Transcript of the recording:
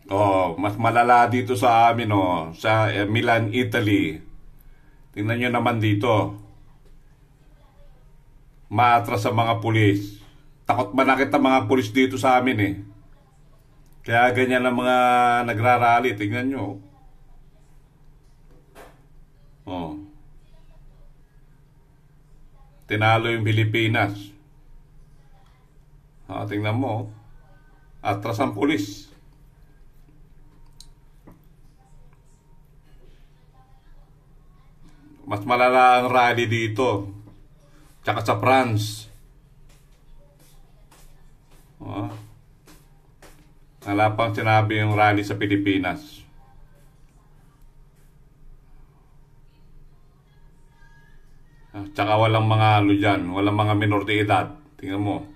Oh, mas malala dito sa amin, oh, sa Milan, Italy. Tingnan nyo naman dito. Maatras sa mga pulis. Takot manakit ang mga pulis dito sa amin eh. Kaya ganyan ang mga nagrarally. Tingnan nyo. Oh, tinalo yung Pilipinas. Tingnan mo. Atras ang pulis. Mas malala ang rally dito. Tsaka sa France. Wala pang sinabi yung rally sa Pilipinas. Tsaka walang mga ano dyan. Walang mga minor de edad. Tingnan mo.